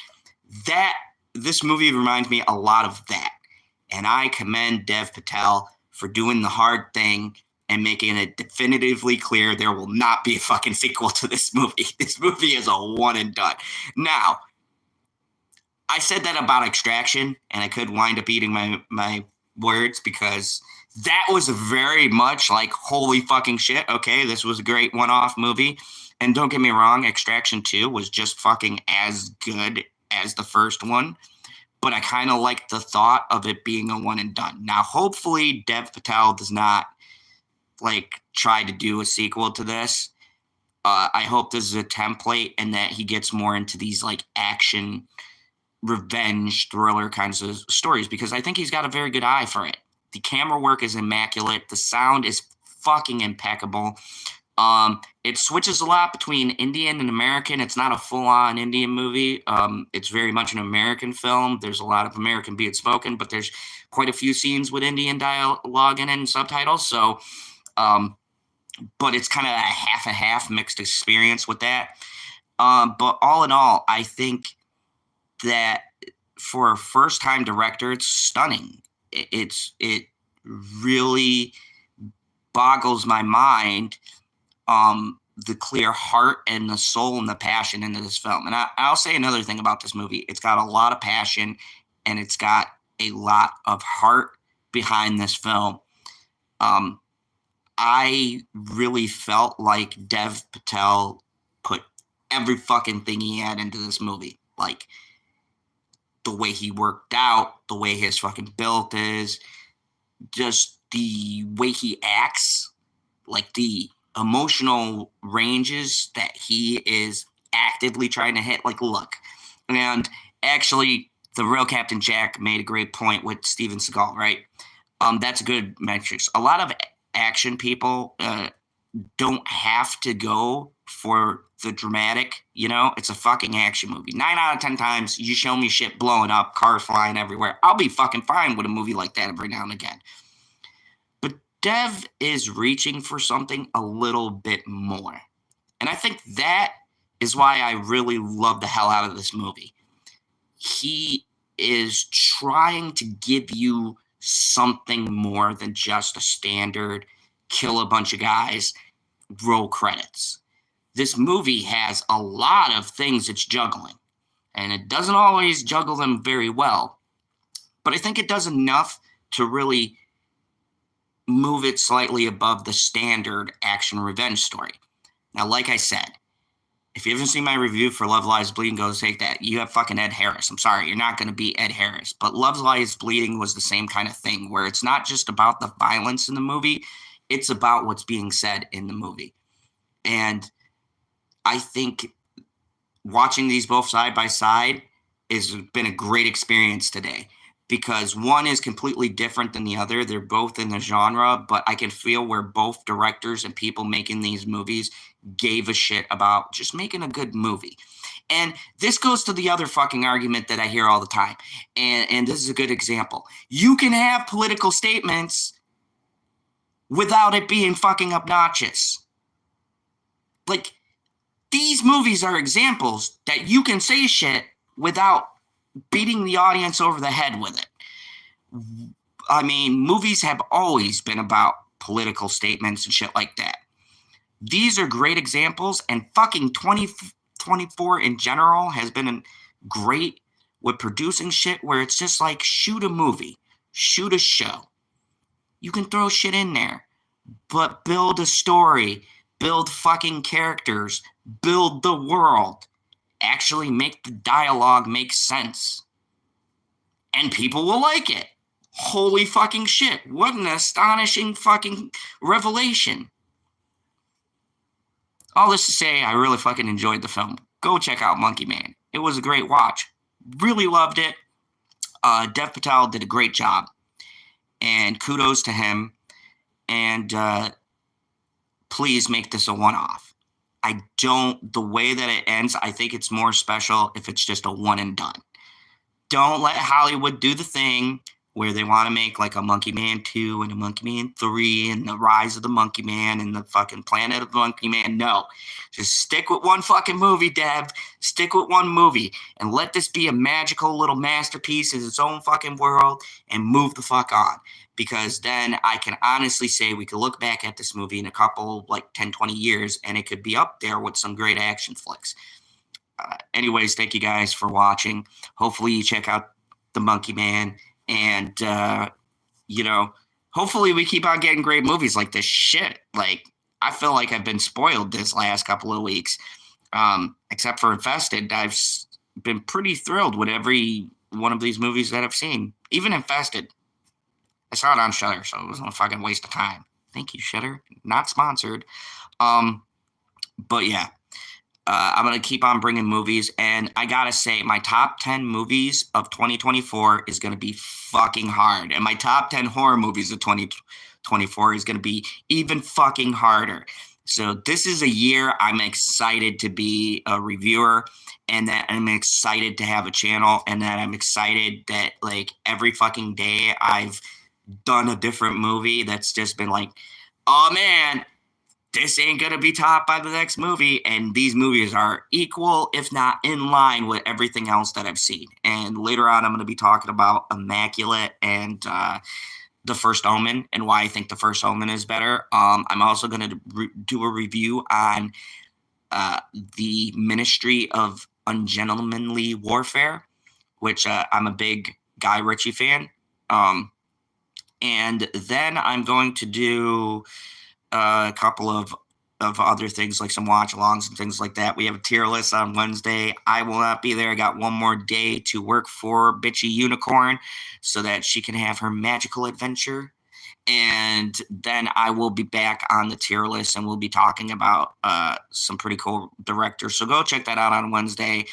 This movie reminds me a lot of that. And I commend Dev Patel for doing the hard thing and making it definitively clear there will not be a fucking sequel to this movie. This movie is a one and done. Now, I said that about Extraction, and I could wind up eating my words because that was very much like, holy fucking shit, okay, this was a great one-off movie. And don't get me wrong, Extraction 2 was just fucking as good as the first one. But I kind of like the thought of it being a one and done. Now, hopefully, Dev Patel does not like try to do a sequel to this. I hope this is a template and that he gets more into these like action, revenge, thriller kinds of stories, because I think he's got a very good eye for it. The camera work is immaculate. The sound is fucking impeccable. It switches a lot between Indian and American. It's not a full-on Indian movie. It's very much an American film. There's a lot of American being spoken, but there's quite a few scenes with Indian dialogue in it and subtitles. So, but it's kind of a half mixed experience with that. But all in all, I think that for a first-time director, it's stunning. It really boggles my mind. The clear heart and the soul and the passion into this film. And I'll say another thing about this movie. It's got a lot of passion and it's got a lot of heart behind this film. I really felt like Dev Patel put every fucking thing he had into this movie. Like the way he worked out, the way his fucking build is, just the way he acts, like the emotional ranges that he is actively trying to hit. Like, look, and actually, the real Captain Jack made a great point with Steven Seagal, right? That's a good metrics. A lot of action people don't have to go for the dramatic, you know? It's a fucking action movie. 9 out of 10 times, you show me shit blowing up, cars flying everywhere. I'll be fucking fine with a movie like that every now and again. Dev is reaching for something a little bit more. And I think that is why I really love the hell out of this movie. He is trying to give you something more than just a standard kill a bunch of guys, roll credits. This movie has a lot of things it's juggling, and it doesn't always juggle them very well. But I think it does enough to really move it slightly above the standard action revenge story. Now, like I said, if you haven't seen my review for Love Lies Bleeding, go take that. You have fucking Ed Harris. I'm sorry, you're not going to be Ed Harris. But Love Lies Bleeding was the same kind of thing, where it's not just about the violence in the movie, it's about what's being said in the movie. And I think watching these both side by side has been a great experience today, because one is completely different than the other. They're both in the genre, but I can feel where both directors and people making these movies gave a shit about just making a good movie. And this goes to the other fucking argument that I hear all the time. And this is a good example. You can have political statements without it being fucking obnoxious. Like, these movies are examples that you can say shit without beating the audience over the head with it. I mean, movies have always been about political statements and shit like that. These are great examples, and fucking 2024 in general has been great with producing shit where it's just like, shoot a movie, shoot a show. You can throw shit in there, but build a story, build fucking characters, build the world. Actually make the dialogue make sense. And people will like it. Holy fucking shit. What an astonishing fucking revelation. All this to say, I really fucking enjoyed the film. Go check out Monkey Man. It was a great watch. Really loved it. Dev Patel did a great job. And kudos to him. And please make this a one-off. The way that it ends, I think it's more special if it's just a one and done. Don't let Hollywood do the thing where they want to make like a Monkey Man 2 and a Monkey Man 3 and the Rise of the Monkey Man and the fucking Planet of the Monkey Man. No, just stick with one fucking movie, Dev. Stick with one movie and let this be a magical little masterpiece in its own fucking world and move the fuck on. Because then I can honestly say we could look back at this movie in a couple, like 10, 20 years, and it could be up there with some great action flicks. Anyways, thank you guys for watching. Hopefully you check out The Monkey Man. And, hopefully we keep on getting great movies like this shit. Like, I feel like I've been spoiled this last couple of weeks. Except for Infested, I've been pretty thrilled with every one of these movies that I've seen. Even Infested. I saw it on Shudder, so it wasn't a fucking waste of time. Thank you, Shudder. Not sponsored. But yeah, I'm going to keep on bringing movies. And I got to say, my top 10 movies of 2024 is going to be fucking hard. And my top 10 horror movies of 2024 is going to be even fucking harder. So this is a year I'm excited to be a reviewer, and that I'm excited to have a channel, and that I'm excited that like every fucking day I've done a different movie that's just been like, oh man, this ain't gonna be topped by the next movie. And these movies are equal, if not in line with everything else that I've seen. And later on, I'm gonna be talking about Immaculate and The First Omen and why I think The First Omen is better. I'm also gonna do a review on the Ministry of Ungentlemanly Warfare, which I'm a big Guy Ritchie fan. And then I'm going to do a couple of other things, like some watch-alongs and things like that. We have a tier list on Wednesday. I will not be there. I got one more day to work for Bitchy Unicorn so that she can have her magical adventure. And then I will be back on the tier list, and we'll be talking about some pretty cool directors. So go check that out on Wednesday.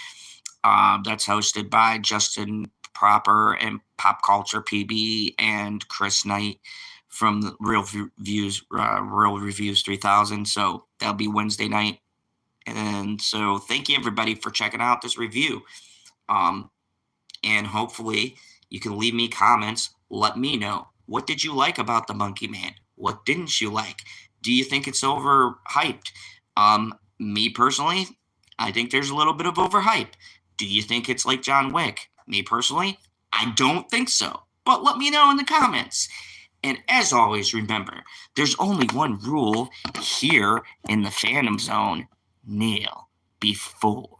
That's hosted by Justin Proper and Pop Culture PB and Chris Knight from the Real Reviews 3000. So that'll be Wednesday night. And so thank you everybody for checking out this review. And hopefully you can leave me comments. Let me know, what did you like about The Monkey Man? What didn't you like? Do you think it's overhyped? Me personally, I think there's a little bit of overhype. Do you think it's like John Wick? Me personally, I don't think so. But let me know in the comments. And as always, remember, there's only one rule here in the Fandom Zone. Kneel before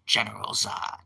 General Zod.